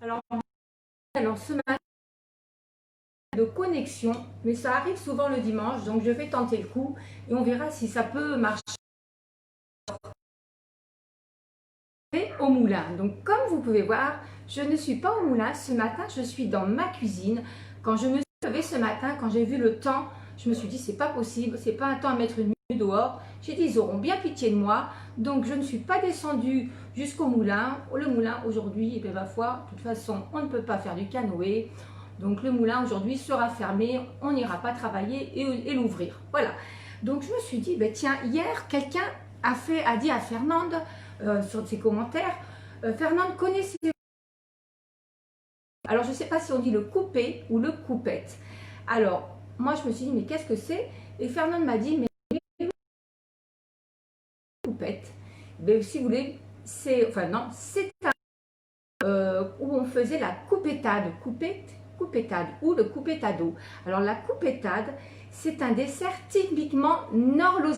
Alors, ce matin, de connexion, mais ça arrive souvent le dimanche, donc je vais tenter le coup et on verra si ça peut marcher au moulin. Donc, comme vous pouvez voir, je ne suis pas au moulin. Ce matin, je suis dans ma cuisine. Quand je me suis levée ce matin, quand j'ai vu le temps, je me suis dit, c'est pas possible, c'est pas un temps à mettre une nuit dehors. J'ai dit, ils auront bien pitié de moi. Donc, je ne suis pas descendue jusqu'au moulin. Le moulin, aujourd'hui, eh bien, ma foi, de toute façon, on ne peut pas faire du canoë. Donc, le moulin, aujourd'hui, sera fermé. On n'ira pas travailler et l'ouvrir. Voilà. Donc, je me suis dit, ben, tiens, hier, quelqu'un a dit à Fernande, sur ses commentaires, Fernande, connaissez-vous? Alors, je ne sais pas si on dit le coupé ou le coupette. Alors, moi, je me suis dit, mais qu'est-ce que c'est? Et Fernande m'a dit, mais coupette. Ben, si vous voulez, c'est, enfin non, c'est un où on faisait la coupetade, coupetade ou le coupetado. Alors, la coupetade, c'est un dessert typiquement nord-losé.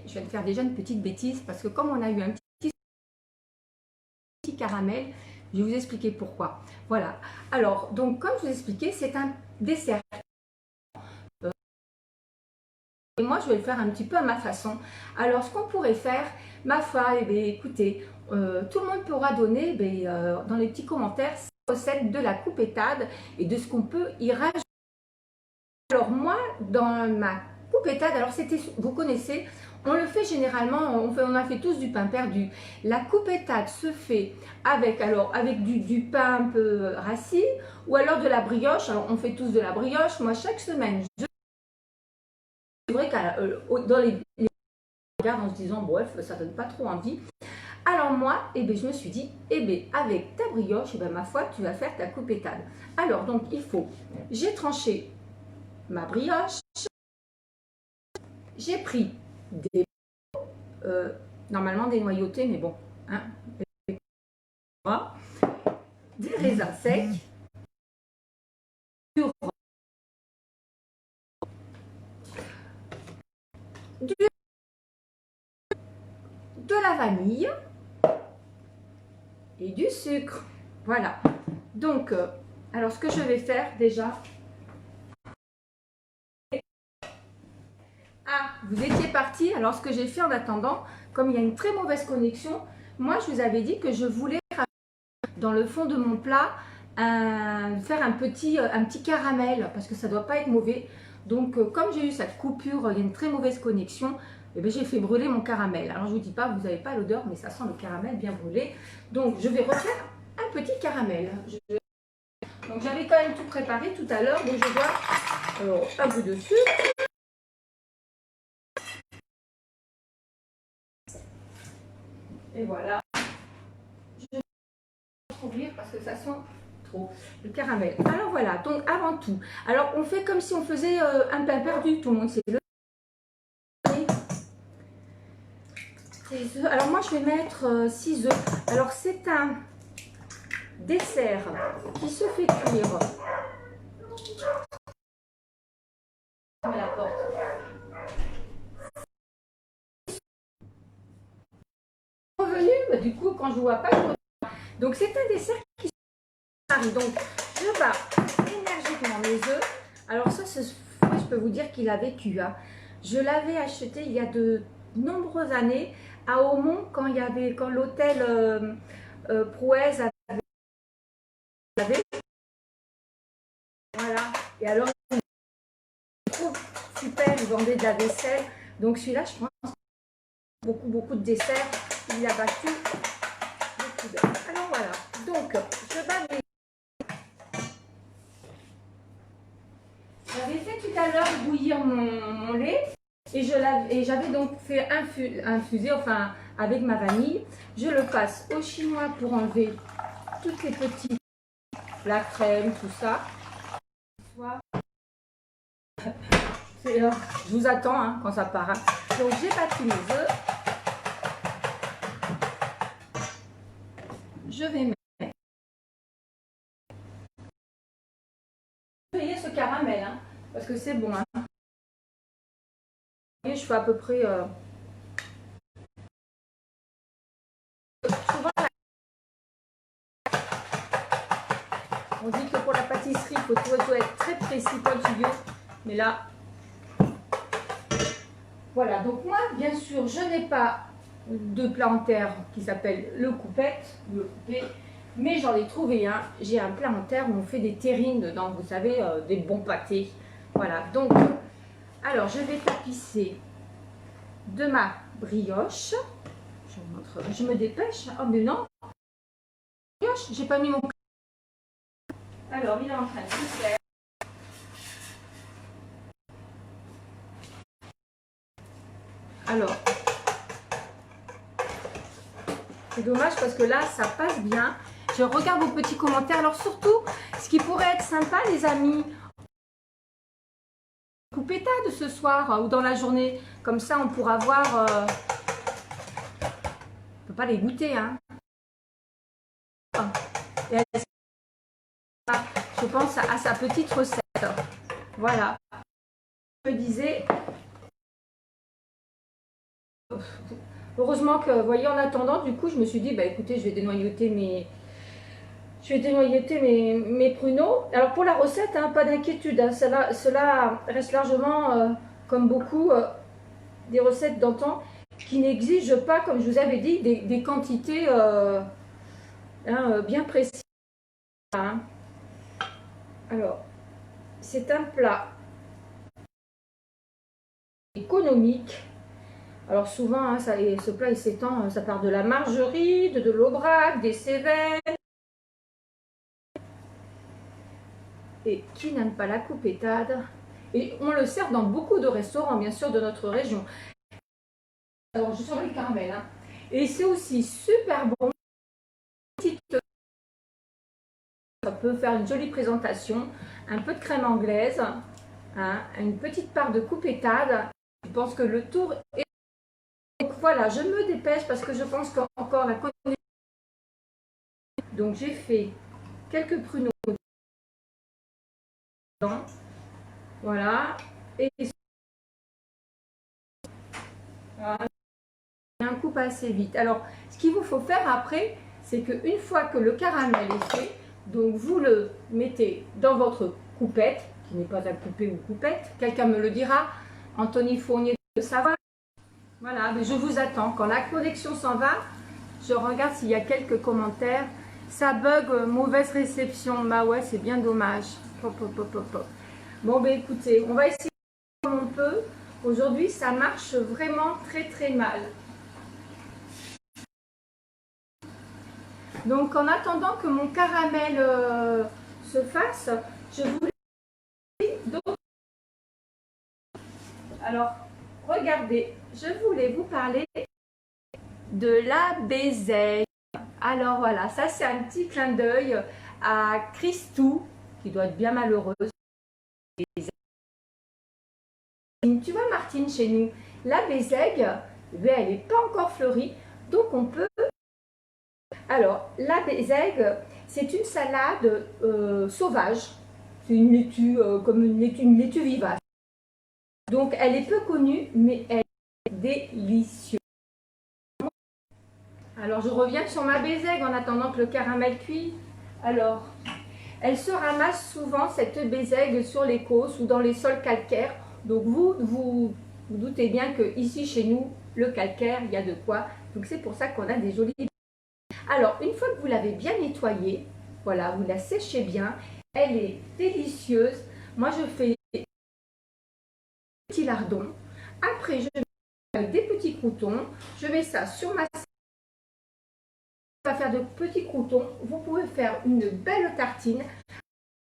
Je vais te faire déjà une petite bêtise parce que comme on a eu un petit caramel, je vais vous expliquer pourquoi. Voilà. Alors, donc, comme je vous expliquais, c'est un dessert. Et moi, je vais le faire un petit peu à ma façon. Alors, ce qu'on pourrait faire, ma foi, eh bien, écoutez, tout le monde pourra donner dans les petits commentaires sa recette de la coupetade et de ce qu'on peut y rajouter. Alors, moi, dans ma coupetade, alors c'était, vous connaissez, on le fait généralement, on a fait tous du pain perdu. La coupetade se fait avec du pain un peu rassis ou alors de la brioche. Alors, on fait tous de la brioche. Moi, chaque semaine, c'est vrai que dans les regarde en se disant, bref, ça donne pas trop envie. Alors moi, je me suis dit, avec ta brioche, ma foi, tu vas faire ta coupetade. Alors, donc, j'ai tranché ma brioche, j'ai pris normalement des noyautés, mais bon, hein, des raisins secs, de la vanille et du sucre. Voilà. Donc, alors ce que je vais faire déjà, vous étiez parti. Alors, ce que j'ai fait en attendant, comme il y a une très mauvaise connexion, moi, je vous avais dit que je voulais, dans le fond de mon plat, faire un petit caramel, parce que ça ne doit pas être mauvais. Donc, comme j'ai eu cette coupure, il y a une très mauvaise connexion, j'ai fait brûler mon caramel. Alors, je ne vous dis pas, vous n'avez pas l'odeur, mais ça sent le caramel bien brûlé. Donc, je vais refaire un petit caramel. Donc, j'avais quand même tout préparé tout à l'heure, donc je dois un bout de sucre. Et voilà. Je vais ouvrir parce que ça sent trop le caramel. Alors voilà, donc avant tout, alors on fait comme si on faisait un pain perdu, tout le monde sait le. Alors moi je vais mettre 6 œufs. Alors c'est un dessert qui se fait cuire. La porte. Revenu, du coup quand je vois pas, donc c'est un dessert qui se marie. Donc je bats énergiquement mes œufs. Alors ça, ce fruit, je peux vous dire qu'il a vécu. Hein. Je l'avais acheté il y a de nombreuses années à Aumont quand l'hôtel Prouez avait. Voilà. Et alors, je trouve super, ils vendaient de la vaisselle. Donc celui-là, je pense, beaucoup de desserts. Il a battu beaucoup d'œufs. Alors voilà. Donc, je bats mes. J'avais fait tout à l'heure bouillir mon lait. Et j'avais donc fait infuser, enfin avec ma vanille. Je le passe au chinois pour enlever toutes les petites, la crème, tout ça. Je vous attends hein, quand ça part. Hein. Donc j'ai battu mes œufs. Je vais mettre. Payer ce caramel hein, parce que c'est bon. Hein. Et je fais à peu près On dit que pour la pâtisserie, il faut toujours être très précis, pointilleux. Mais là, voilà. Donc moi, bien sûr, je n'ai pas de plat en terre qui s'appelle le coupette, le coupé, mais j'en ai trouvé un. J'ai un plat en terre où on fait des terrines dedans, vous savez, des bons pâtés. Voilà. Donc, alors, je vais tapisser de ma brioche. Je vous montre, je me dépêche. Oh, mais non, brioche, j'ai pas mis mon. Alors, il est en train de se faire. Alors, c'est dommage parce que là, ça passe bien. Je regarde vos petits commentaires. Alors, surtout, ce qui pourrait être sympa, les amis, coupetade ce soir ou dans la journée. Comme ça, on pourra voir. On ne peut pas les goûter, hein. Et je pense à sa petite recette. Voilà. Je me disais. Heureusement que, vous voyez, en attendant, du coup, je me suis dit, bah écoutez, je vais dénoyauter mes pruneaux. Alors pour la recette, hein, pas d'inquiétude, hein, cela reste largement, comme beaucoup, des recettes d'antan qui n'exigent pas, comme je vous avais dit, des quantités bien précises. Hein. Alors, c'est un plat économique. Alors souvent, hein, ce plat il s'étend, ça part de la margeride, de l'aubrac, des cévennes. Et qui n'aime pas la coupetade? Et on le sert dans beaucoup de restaurants, bien sûr, de notre région. Alors, je sors le caramel. Hein. Et c'est aussi super bon. Ça peut faire une jolie présentation. Un peu de crème anglaise, hein, une petite part de coupetade. Je pense que le tour est... Donc voilà, je me dépêche parce que je pense qu'encore la connaissance. Donc j'ai fait quelques pruneaux. Voilà. Et un coup assez vite. Alors, ce qu'il vous faut faire après, c'est qu'une fois que le caramel est fait, donc vous le mettez dans votre coupette, qui n'est pas un coupé ou coupette, quelqu'un me le dira, Anthony Fournier de savoir. Voilà, mais je vous attends. Quand la connexion s'en va, je regarde s'il y a quelques commentaires. Ça bug, mauvaise réception. Bah ouais, c'est bien dommage. Pop, pop, pop, pop, pop. Bon, ben écoutez, on va essayer comme on peut. Aujourd'hui, ça marche vraiment très très mal. Donc, en attendant que mon caramel se fasse, je voulais d'autres. Alors, regardez, je voulais vous parler de la bézègue. Alors voilà, ça c'est un petit clin d'œil à Christou, qui doit être bien malheureuse. Tu vois Martine, chez nous, la bézègue, elle n'est pas encore fleurie, donc on peut... Alors, la bézègue, c'est une salade sauvage. C'est une laitue, comme une laitue vivace. Donc, elle est peu connue, mais elle est délicieuse. Alors, je reviens sur ma bézègue en attendant que le caramel cuise. Alors, elle se ramasse souvent, cette bézègue, sur les causses ou dans les sols calcaires. Donc, vous doutez bien que ici chez nous, le calcaire, il y a de quoi. Donc, c'est pour ça qu'on a des jolies. Alors, une fois que vous l'avez bien nettoyée, voilà, vous la séchez bien, elle est délicieuse. Moi, je fais des petits lardons. Après, je mets avec des petits croûtons. Je mets ça sur ma salade. On va faire de petits croûtons. Vous pouvez faire une belle tartine.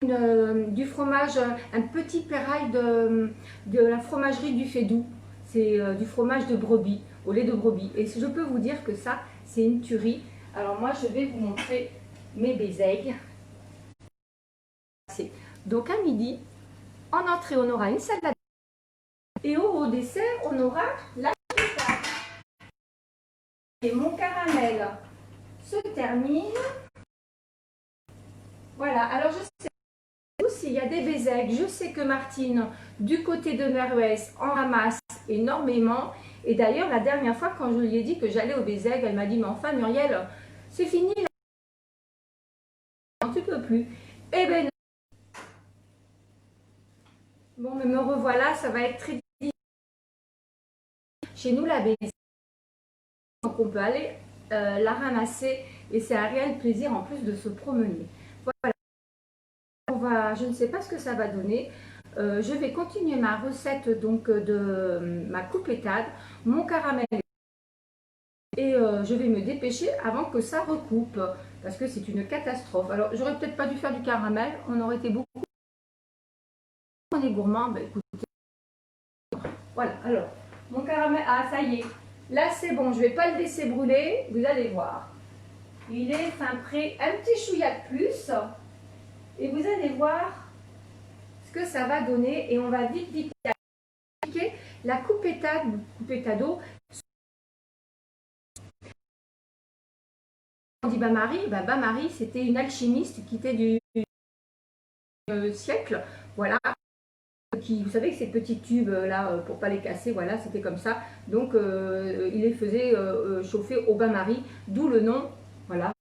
Du fromage, un petit pérail de la fromagerie du Fédou. C'est du fromage de brebis, au lait de brebis. Et je peux vous dire que ça, c'est une tuerie. Alors moi, je vais vous montrer mes bézègues. Donc à midi, en entrée, on aura une salade. Et au dessert, on aura la pizza. Et mon caramel se termine. Voilà, alors je sais s'il y a des bézègues. Je sais que Martine, du côté de Merwes, en ramasse énormément. Et d'ailleurs, la dernière fois, quand je lui ai dit que j'allais au bézègue, elle m'a dit, mais enfin Muriel, c'est fini, là. Tu ne peux plus. Eh ben non. Bon, mais me revoilà, ça va être très difficile. Chez nous, la baie, donc on peut aller la ramasser et c'est un réel plaisir en plus de se promener. Voilà, je ne sais pas ce que ça va donner. Je vais continuer ma recette donc de ma coupetade, mon caramel et je vais me dépêcher avant que ça recoupe parce que c'est une catastrophe. Alors j'aurais peut-être pas dû faire du caramel, on aurait été beaucoup. On est gourmand, ben écoutez. Voilà, alors mon caramel, ah ça y est, là c'est bon, je vais pas le laisser brûler, vous allez voir. Il est fin prêt, un petit chouïa de plus et vous allez voir ce que ça va donner et on va vite appliquer la coupetado. On dit Bain-Marie, Bain-Marie c'était une alchimiste qui était du siècle, voilà. Qui, vous savez que ces petits tubes là pour pas les casser, voilà, c'était comme ça. Donc il les faisait chauffer au bain-marie, d'où le nom, voilà.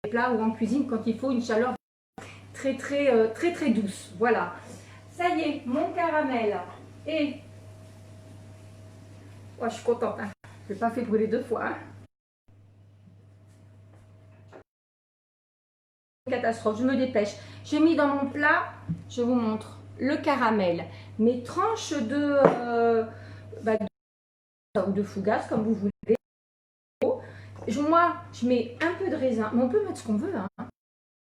Les plats ou en cuisine quand il faut une chaleur très douce, voilà. Ça y est, mon caramel et oh, je suis contente, hein. Je l'ai pas fait brûler 2 fois. Hein. Catastrophe, je me dépêche. J'ai mis dans mon plat, je vous montre, le caramel, mes tranches de fougasse comme vous voulez. Moi, je mets un peu de raisin, mais on peut mettre ce qu'on veut. Hein.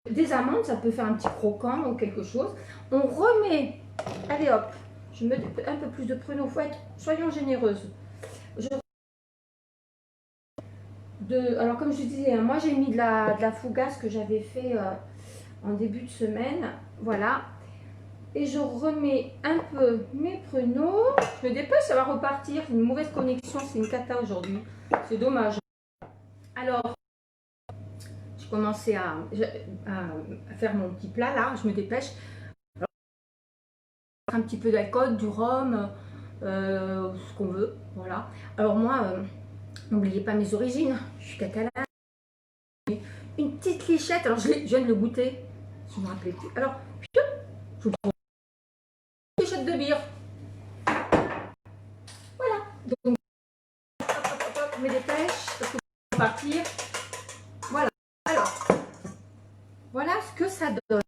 Des amandes, ça peut faire un petit croquant ou quelque chose. On remet, allez hop, je mets un peu plus de pruneaux, soyons généreuses. Alors comme je disais, moi j'ai mis de la fougasse que j'avais fait en début de semaine, voilà. Et je remets un peu mes pruneaux. Je me dépêche, ça va repartir. Une mauvaise connexion, c'est une cata aujourd'hui. C'est dommage. Alors, je commençais à faire mon petit plat là. Je me dépêche. Alors, un petit peu d'alcool, du rhum, ce qu'on veut. Voilà. Alors moi, n'oubliez pas mes origines. Je suis catalane. Une petite lichette. Alors je viens de le goûter. Je me rappelais plus. Alors, je vous prends une lichette de bière. Voilà. Donc, je me dépêche parce que je vais partir. Voilà. Alors, voilà ce que ça donne.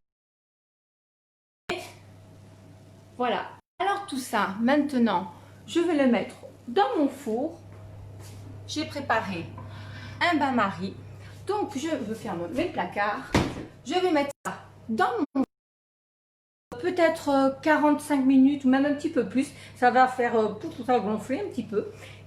Voilà. Alors tout ça, maintenant, je vais le mettre dans mon four. J'ai préparé un bain-marie. Donc, je veux faire mes placards. Je vais mettre ça dans mon four. Peut-être 45 minutes ou même un petit peu plus. Ça va faire tout ça gonfler un petit peu.